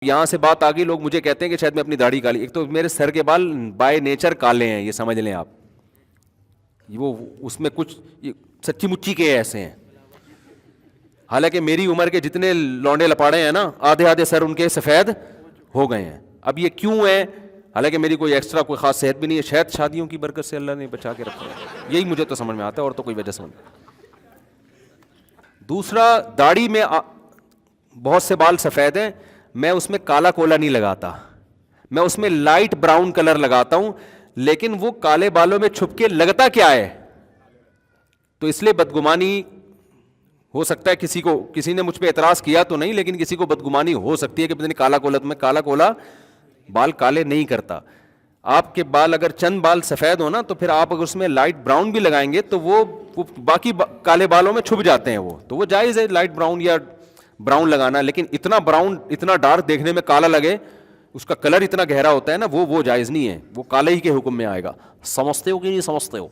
یہاں سے بات آ گئی, لوگ مجھے کہتے ہیں کہ شاید میں اپنی داڑھی کالی, ایک تو میرے سر کے بال بائی نیچر کالے ہیں, یہ سمجھ لیں آپ, وہ اس میں کچھ سچی مچی کے ایسے ہیں. حالانکہ میری عمر کے جتنے لونڈے لپاڑے ہیں نا, آدھے آدھے سر ان کے سفید ہو گئے ہیں. اب یہ کیوں ہے؟ حالانکہ میری کوئی ایکسٹرا کوئی خاص صحت بھی نہیں ہے, شاید شادیوں کی برکت سے اللہ نے بچا کے رکھا ہے, یہی مجھے تو سمجھ میں آتا ہے, اور تو کوئی وجہ سمجھ. دوسرا, داڑھی میں بہت سے بال سفید ہیں, میں اس میں کالا کولا نہیں لگاتا, میں اس میں لائٹ براؤن کلر لگاتا ہوں. لیکن وہ کالے بالوں میں چھپ کے لگتا کیا ہے؟ تو اس لیے بدگمانی ہو سکتا ہے کسی کو, کسی نے مجھ پہ اعتراض کیا تو نہیں, لیکن کسی کو بدگمانی ہو سکتی ہے کہ پتہ نہیں کالا کولا, میں کالا کولا بال کالے نہیں کرتا. آپ کے بال اگر چند بال سفید ہو نا, تو پھر آپ اگر اس میں لائٹ براؤن بھی لگائیں گے تو وہ باقی کالے بالوں میں چھپ جاتے ہیں, وہ تو وہ جائز ہے لائٹ براؤن یا براؤن لگانا. لیکن اتنا براؤن, اتنا ڈارک دیکھنے میں کالا لگے, اس کا کلر اتنا گہرا ہوتا ہے نا, وہ جائز نہیں ہے, وہ کالے ہی کے حکم میں آئے گا. سمجھتے ہو کہ نہیں سمجھتے ہو؟